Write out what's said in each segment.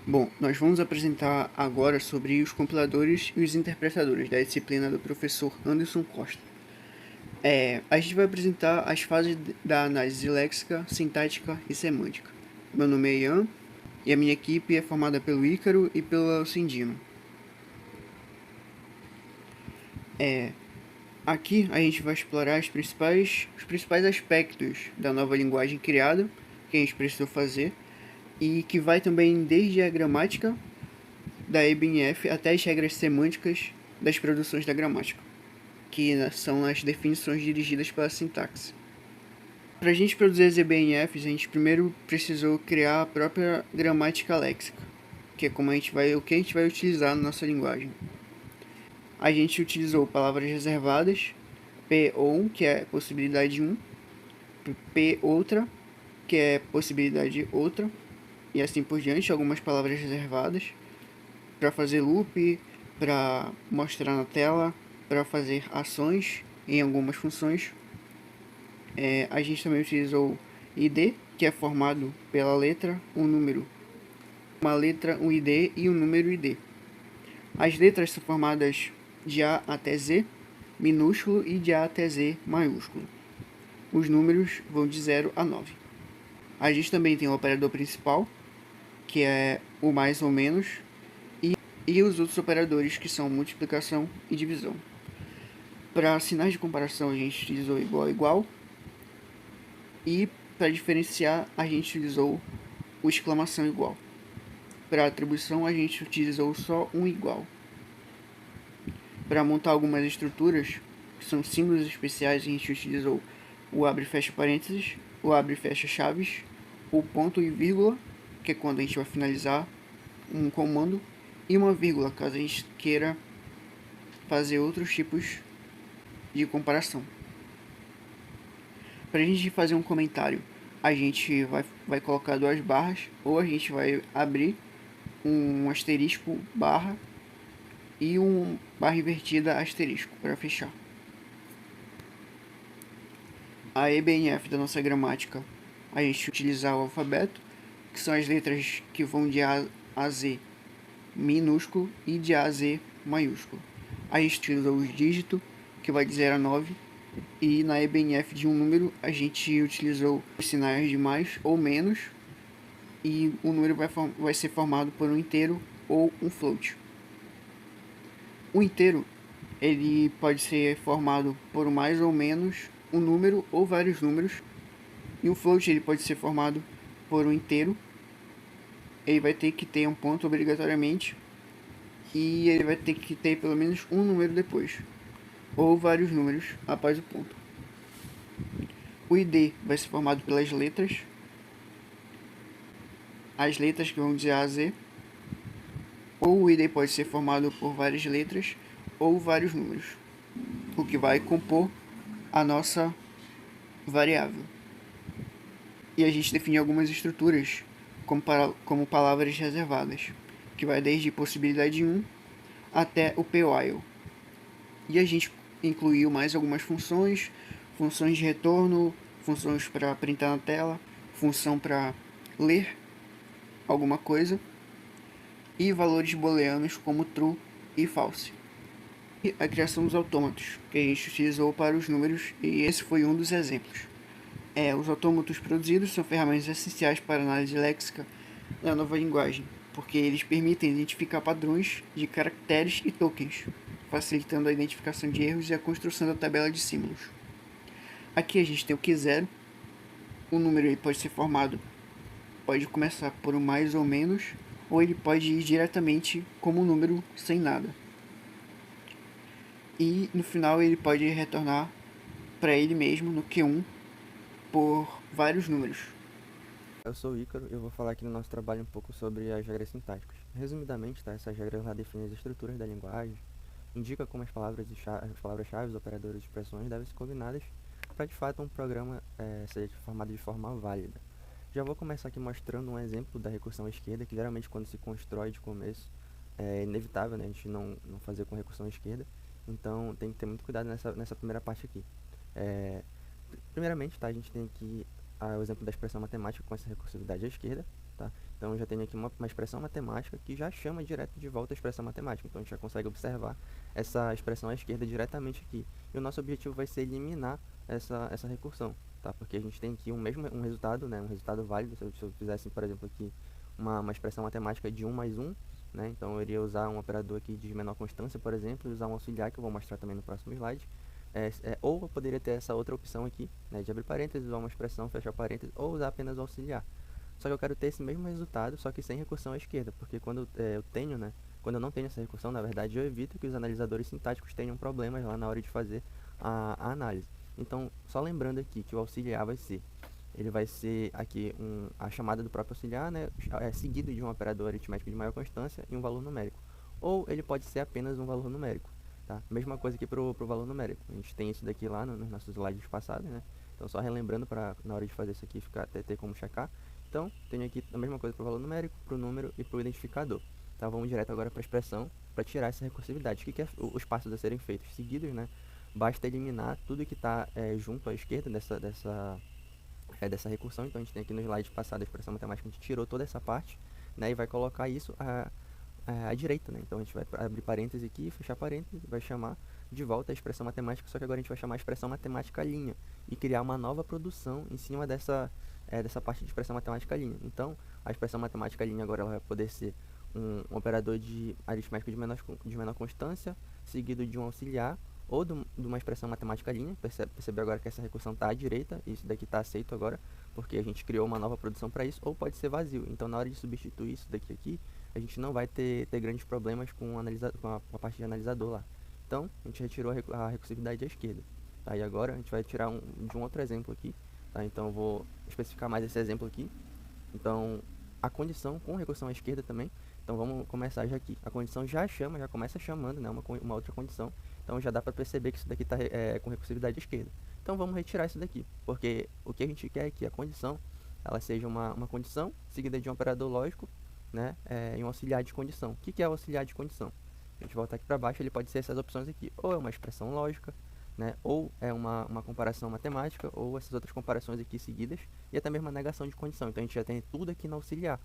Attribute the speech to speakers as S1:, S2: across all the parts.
S1: Bom, nós vamos apresentar agora sobre os compiladores e os interpretadores da disciplina do professor Anderson Costa. A gente vai apresentar as fases da análise léxica, sintática e semântica. Meu nome é Ian e a minha equipe é formada pelo Ícaro e pelo Cindino. Aqui a gente vai explorar os principais aspectos da nova linguagem criada, que a gente precisou fazer, e que vai também desde a gramática da EBNF até as regras semânticas das produções da gramática, que são as definições dirigidas pela sintaxe. Para a gente produzir as EBNFs, a gente primeiro precisou criar a própria gramática léxica, que é o que a gente vai utilizar na nossa linguagem. A gente utilizou palavras reservadas, P1, que é possibilidade 1, P outra, que é possibilidade outra, e assim por diante, algumas palavras reservadas, para fazer loop, para mostrar na tela, para fazer ações em algumas funções. A gente também utilizou ID, que é formado pela letra, um número, uma letra, um ID e um número ID. As letras são formadas de A até Z, minúsculo, e de A até Z, maiúsculo. Os números vão de 0 a 9. A gente também tem o operador principal, que é o mais ou menos, e os outros operadores, que são multiplicação e divisão. Para sinais de comparação, a gente utilizou igual a igual, e para diferenciar, a gente utilizou o exclamação igual. Para atribuição, a gente utilizou só um igual. Para montar algumas estruturas, que são símbolos especiais, a gente utilizou o abre e fecha parênteses, o abre e fecha chaves, o ponto e vírgula, que é quando a gente vai finalizar um comando, e uma vírgula, caso a gente queira fazer outros tipos de comparação. Para a gente fazer um comentário, a gente vai colocar duas barras, ou a gente vai abrir um asterisco barra e um barra invertida asterisco para fechar. A EBNF da nossa gramática, a gente utilizar o alfabeto, que são as letras que vão de A a Z minúsculo e de A a Z maiúsculo. A gente utilizou os dígitos, que vai de 0 a 9, e na EBNF de um número a gente utilizou os sinais de mais ou menos, e o número vai ser formado por um inteiro ou um float. O inteiro ele pode ser formado por mais ou menos um número ou vários números, e o float ele pode ser formado por um inteiro. Ele vai ter que ter um ponto obrigatoriamente, e ele vai ter que ter pelo menos um número depois, ou vários números após o ponto. O ID vai ser formado pelas letras, as letras que vão de A a Z, ou o ID pode ser formado por várias letras ou vários números, o que vai compor a nossa variável. E a gente define algumas estruturas como palavras reservadas, que vai desde possibilidade 1 até o p-while. E a gente incluiu mais algumas funções de retorno, funções para printar na tela, função para ler alguma coisa, e valores booleanos como true e false. E a criação dos autômatos, que a gente utilizou para os números, e esse foi um dos exemplos. Os autômatos produzidos são ferramentas essenciais para a análise léxica da nova linguagem, porque eles permitem identificar padrões de caracteres e tokens, facilitando a identificação de erros e a construção da tabela de símbolos. Aqui a gente tem o Q0. O número ele pode começar por um mais ou menos, ou ele pode ir diretamente como um número sem nada. E no final ele pode retornar para ele mesmo no Q1 por vários números.
S2: Eu sou o Ícaro e eu vou falar aqui no nosso trabalho um pouco sobre as regras sintáticas. Resumidamente, essas regras lá definem as estruturas da linguagem, indica como as palavras-chave, operadores e expressões devem ser combinadas para de fato um programa seja formado de forma válida. Já vou começar aqui mostrando um exemplo da recursão à esquerda, que geralmente quando se constrói de começo é inevitável, né, a gente não fazer com recursão à esquerda, então tem que ter muito cuidado nessa primeira parte aqui. Primeiramente, a gente tem aqui o exemplo da expressão matemática com essa recursividade à esquerda. tá? Então eu já tenho aqui uma expressão matemática que já chama direto de volta a expressão matemática. Então a gente já consegue observar essa expressão à esquerda diretamente aqui. E o nosso objetivo vai ser eliminar essa recursão, tá? Porque a gente tem aqui um resultado, né? Um resultado válido. Se eu fizesse, por exemplo, aqui uma expressão matemática de 1 mais 1, né? Então eu iria usar um operador aqui de menor constância, por exemplo, e usar um auxiliar que eu vou mostrar também no próximo slide. Ou eu poderia ter essa outra opção aqui, né, de abrir parênteses, usar uma expressão, fechar parênteses, ou usar apenas o auxiliar. Só que eu quero ter esse mesmo resultado, só que sem recursão à esquerda, porque quando quando eu não tenho essa recursão, na verdade eu evito que os analisadores sintáticos tenham problemas lá na hora de fazer a análise. Então, só lembrando aqui que o auxiliar ele vai ser aqui a chamada do próprio auxiliar, né, seguido de um operador aritmético de maior constância e um valor numérico. Ou ele pode ser apenas um valor numérico. Tá? Mesma coisa que para o valor numérico. A gente tem isso daqui lá nos nossos slides passados, né? Então, só relembrando para na hora de fazer isso aqui ter como checar. Então, tenho aqui a mesma coisa para o valor numérico, para o número e para o identificador. Então, vamos direto agora para a expressão para tirar essa recursividade. O que é os passos a serem feitos? Seguidos, né? Basta eliminar tudo que está junto à esquerda dessa recursão. Então, a gente tem aqui no slide passado a expressão matemática, a gente tirou toda essa parte, né? E vai colocar isso à direita, né? Então a gente vai abrir parênteses aqui, fechar parênteses, vai chamar de volta a expressão matemática, só que agora a gente vai chamar a expressão matemática linha e criar uma nova produção em cima dessa parte de expressão matemática linha. Então a expressão matemática linha agora ela vai poder ser um operador de aritmético de menor constância, seguido de um auxiliar ou de uma expressão matemática linha. Percebe agora que essa recursão está à direita, e isso daqui está aceito agora, porque a gente criou uma nova produção para isso, ou pode ser vazio. Então na hora de substituir isso daqui aqui, a gente não vai ter grandes problemas com a parte de analisador lá. Então, a gente retirou a recursividade à esquerda. Tá? E agora a gente vai tirar de um outro exemplo aqui. Tá? Então, eu vou especificar mais esse exemplo aqui. Então, a condição com recursão à esquerda também. Então, vamos começar já aqui. A condição já começa chamando, né, uma outra condição. Então, já dá para perceber que isso daqui está com recursividade à esquerda. Então, vamos retirar isso daqui, porque o que a gente quer é que a condição ela seja uma condição seguida de um operador lógico, né, e um auxiliar de condição. O que é o auxiliar de condição? A gente voltar aqui para baixo, ele pode ser essas opções aqui. Ou é uma expressão lógica, né, ou é uma comparação matemática, ou essas outras comparações aqui seguidas, e até mesmo uma negação de condição. Então a gente já tem tudo aqui no auxiliar.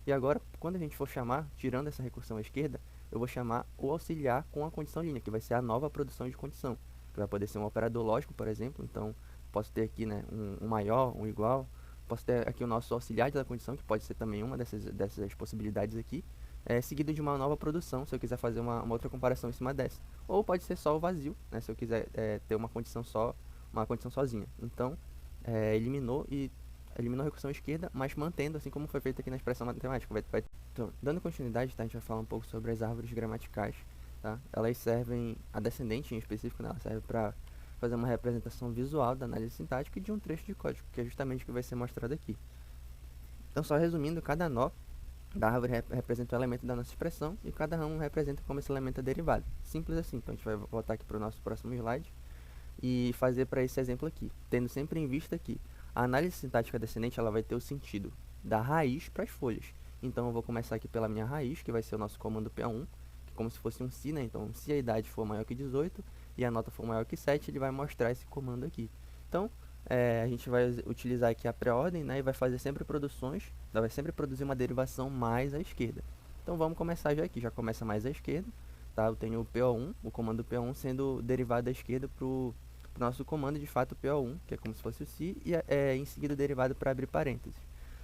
S2: E agora, quando a gente for chamar, tirando essa recursão à esquerda, eu vou chamar o auxiliar com a condição linha, que vai ser a nova produção de condição, que vai poder ser um operador lógico, por exemplo. Então, posso ter aqui, né, um maior, um igual. Posso ter aqui o nosso auxiliar da condição, que pode ser também uma dessas possibilidades aqui, seguido de uma nova produção, se eu quiser fazer uma outra comparação em cima dessa. Ou pode ser só o vazio, né, se eu quiser ter uma condição sozinha. Então, eliminou a recursão esquerda, mas mantendo, assim como foi feito aqui na expressão matemática. Então, dando continuidade, tá, a gente vai falar um pouco sobre as árvores gramaticais. Tá? Elas servem, a descendente em específico, né, ela serve para fazer uma representação visual da análise sintática e de um trecho de código, que é justamente o que vai ser mostrado aqui. Então, só resumindo, cada nó da árvore representa um elemento da nossa expressão e cada ramo representa como esse elemento é derivado. Simples assim. Então, a gente vai voltar aqui para o nosso próximo slide e fazer para esse exemplo aqui, tendo sempre em vista que a análise sintática descendente ela vai ter o sentido da raiz para as folhas. Então, eu vou começar aqui pela minha raiz, que vai ser o nosso comando PA1, que é como se fosse um si, né? Então, se a idade for maior que 18 e a nota for maior que 7, ele vai mostrar esse comando aqui. Então, a gente vai utilizar aqui a pré-ordem, né? E vai fazer sempre produções, vai sempre produzir uma derivação mais à esquerda. Então, vamos começar já aqui, já começa mais à esquerda, tá? Eu tenho o PO1, o comando PO1 sendo derivado à esquerda para o nosso comando, de fato, PO1, que é como se fosse o si, e em seguida derivado para abrir parênteses.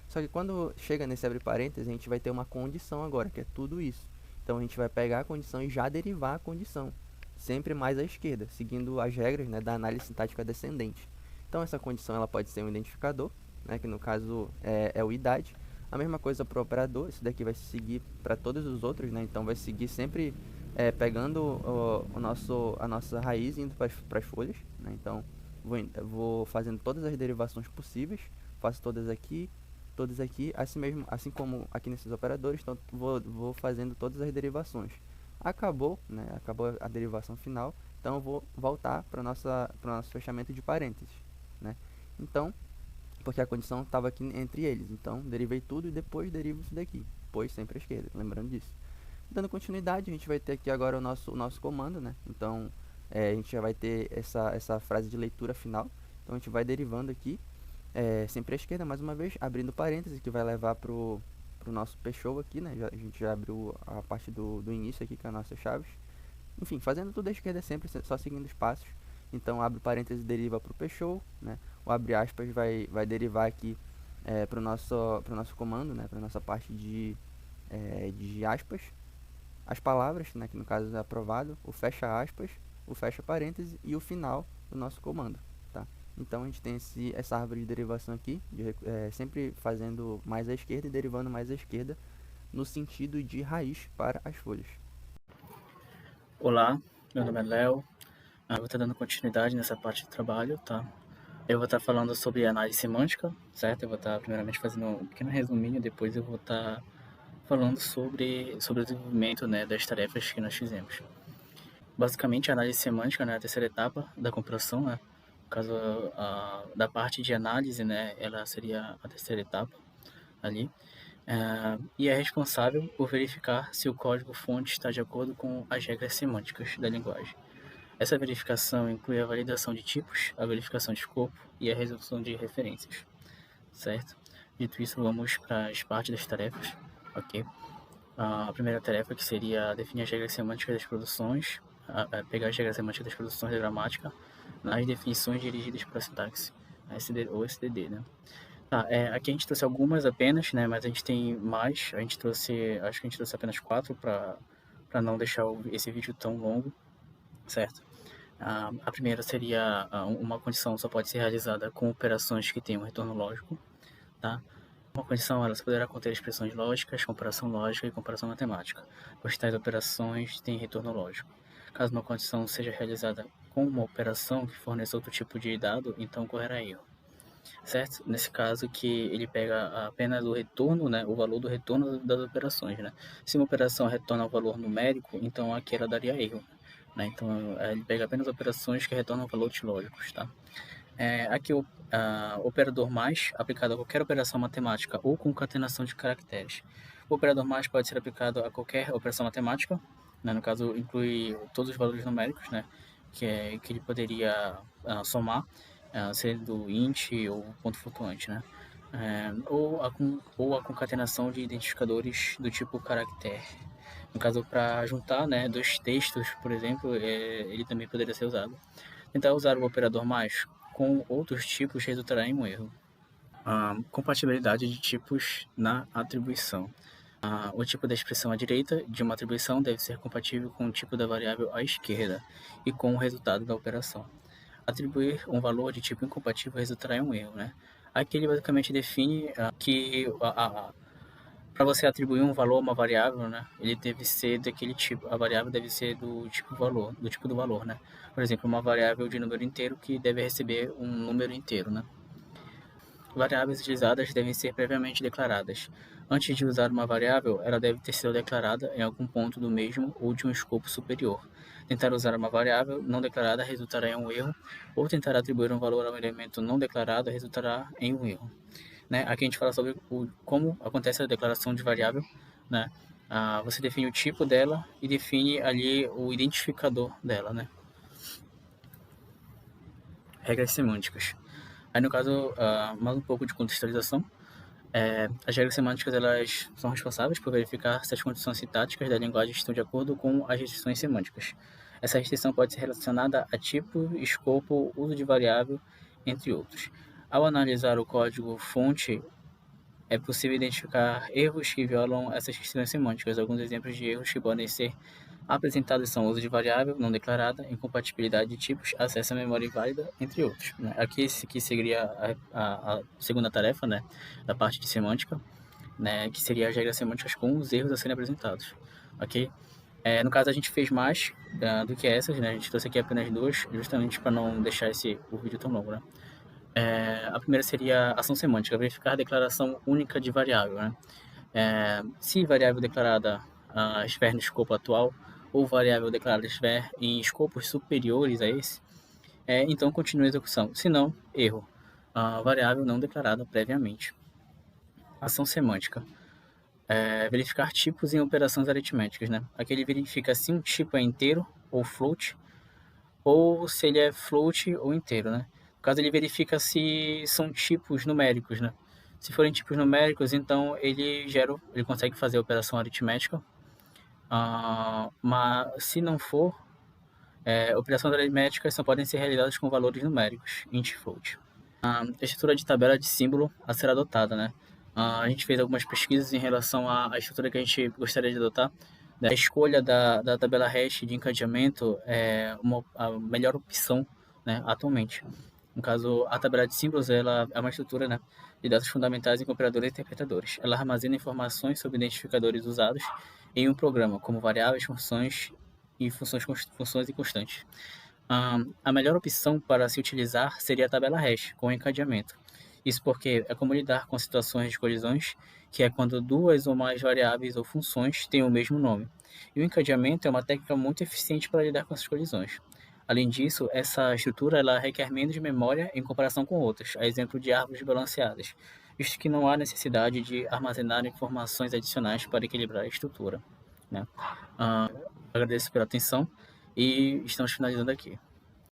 S2: Só que quando chega nesse abrir parênteses, a gente vai ter uma condição agora, que é tudo isso. Então, a gente vai pegar a condição e já derivar a condição, sempre mais à esquerda, seguindo as regras, né, da análise sintática descendente. Então, essa condição ela pode ser um identificador, né, que no caso é o idade. A mesma coisa para o operador, isso daqui vai seguir para todos os outros, né, então vai seguir sempre pegando a nossa raiz e indo para as folhas. Né, então, vou fazendo todas as derivações possíveis, faço todas aqui, assim como aqui nesses operadores, então vou fazendo todas as derivações. Acabou, né, acabou a derivação final, então eu vou voltar para o nosso fechamento de parênteses. Né? Então, porque a condição estava aqui entre eles, então derivei tudo e depois derivo isso daqui, pois sempre à esquerda, lembrando disso. Dando continuidade, a gente vai ter aqui agora o nosso comando, né? Então, a gente já vai ter essa frase de leitura final. Então, a gente vai derivando aqui, sempre à esquerda, mais uma vez, abrindo parênteses, que vai levar pro nosso P-show aqui, né? A gente já abriu a parte do início aqui com as nossas chaves. Enfim, fazendo tudo à esquerda sempre, só seguindo os passos. Então, abre parênteses e deriva para o P-show, né? O abre aspas vai derivar aqui para o nosso comando, né? Para nossa parte de aspas. As palavras, né? Que no caso é aprovado, o fecha aspas, o fecha parênteses e o final do nosso comando, tá? Então, a gente tem essa árvore de derivação aqui, sempre fazendo mais à esquerda e derivando mais à esquerda, no sentido de raiz para as folhas.
S3: Olá, meu nome é Léo. Eu vou estar dando continuidade nessa parte do trabalho, tá? Eu vou estar falando sobre análise semântica, certo? Eu vou estar primeiramente fazendo um pequeno resuminho, depois eu vou estar falando sobre o desenvolvimento, né, das tarefas que nós fizemos. Basicamente, a análise semântica, né, é a terceira etapa da compilação, né? No caso, da parte de análise, né, ela seria a terceira etapa ali. E é responsável por verificar se o código-fonte está de acordo com as regras semânticas da linguagem. Essa verificação inclui a validação de tipos, a verificação de escopo e a resolução de referências, certo? Dito isso, vamos para as partes das tarefas, ok? A primeira tarefa que seria definir as regras semânticas das produções, pegar as regras semânticas das produções da gramática nas definições dirigidas para a sintaxe, SD ou SDD, né? Aqui a gente trouxe algumas apenas, né? Mas a gente tem mais. Acho que a gente trouxe apenas 4 para não deixar esse vídeo tão longo, certo? A primeira seria uma condição só pode ser realizada com operações que tenham retorno lógico, tá? Uma condição ela só poderá conter expressões lógicas, comparação lógica e comparação matemática, pois tais operações têm retorno lógico. Caso uma condição seja realizada com uma operação que forneça outro tipo de dado, então ocorrerá erro, certo? Nesse caso que ele pega apenas o retorno, né, o valor do retorno das operações, né? Se uma operação retorna o valor numérico, então aqui ela daria erro, né? Então ele pega apenas operações que retornam valores lógicos, tá? Aqui o operador mais aplicado a qualquer operação matemática ou concatenação de caracteres. O operador mais pode ser aplicado a qualquer operação matemática, né? No caso inclui todos os valores numéricos, né? Que ele poderia somar, sendo int ou ponto flutuante, né? Ou a concatenação de identificadores do tipo caractere. No caso, para juntar, né, dois textos, por exemplo, ele também poderia ser usado. Tentar usar o operador mais com outros tipos resultará em um erro. Compatibilidade de tipos na atribuição. O tipo da expressão à direita de uma atribuição deve ser compatível com o tipo da variável à esquerda e com o resultado da operação. Atribuir um valor de tipo incompatível resultará em um erro, né? Aqui ele basicamente define que para você atribuir um valor a uma variável, né, ele deve ser daquele tipo, a variável deve ser do tipo valor, do tipo do valor, né? Por exemplo, uma variável de número inteiro que deve receber um número inteiro, né? Variáveis utilizadas devem ser previamente declaradas. Antes de usar uma variável, ela deve ter sido declarada em algum ponto do mesmo ou de um escopo superior. Tentar usar uma variável não declarada resultará em um erro, ou tentar atribuir um valor a um elemento não declarado resultará em um erro. Né? Aqui a gente fala sobre como acontece a declaração de variável, né? Você define o tipo dela e define ali o identificador dela, né? Regras semânticas. Aí no caso, mais um pouco de contextualização. As regras semânticas elas são responsáveis por verificar se as condições sintáticas da linguagem estão de acordo com as restrições semânticas. Essa restrição pode ser relacionada a tipo, escopo, uso de variável, entre outros. Ao analisar o código-fonte, é possível identificar erros que violam essas restrições semânticas. Alguns exemplos de erros que podem ser apresentados são uso de variável não declarada, incompatibilidade de tipos, acesso à memória inválida, entre outros, né? Aqui seria a segunda tarefa, né, da parte de semântica, né, que seria as regras semânticas com os erros a serem apresentados, ok? No caso, a gente fez mais do que essas, né? A gente trouxe aqui apenas duas, justamente para não deixar o vídeo tão longo, né? A primeira seria ação semântica, verificar a declaração única de variável, né? Se variável declarada estiver no escopo atual ou variável declarada estiver em escopos superiores a esse, então continue a execução. Se não, erro. Variável não declarada previamente. Ação semântica. Verificar tipos em operações aritméticas, né? Aqui ele verifica se um tipo é inteiro ou float, ou se ele é float ou inteiro, né? No caso, ele verifica se são tipos numéricos, né? Se forem tipos numéricos, então ele consegue fazer a operação aritmética, mas se não for, operações aritméticas só podem ser realizadas com valores numéricos, int float. A estrutura de tabela de símbolo a ser adotada, né? A gente fez algumas pesquisas em relação à estrutura que a gente gostaria de adotar. A escolha da tabela hash de encadeamento é a melhor opção, né, atualmente. No caso, a tabela de símbolos ela é uma estrutura, né, de dados fundamentais em operadores e interpretadores. Ela armazena informações sobre identificadores usados em um programa, como variáveis, funções e funções e constantes. A melhor opção para se utilizar seria a tabela hash, com encadeamento. Isso porque é como lidar com situações de colisões, que é quando duas ou mais variáveis ou funções têm o mesmo nome. E o encadeamento é uma técnica muito eficiente para lidar com essas colisões. Além disso, essa estrutura ela requer menos memória em comparação com outras, a exemplo de árvores balanceadas, visto que não há necessidade de armazenar informações adicionais para equilibrar a estrutura, né? Agradeço pela atenção e estamos finalizando aqui.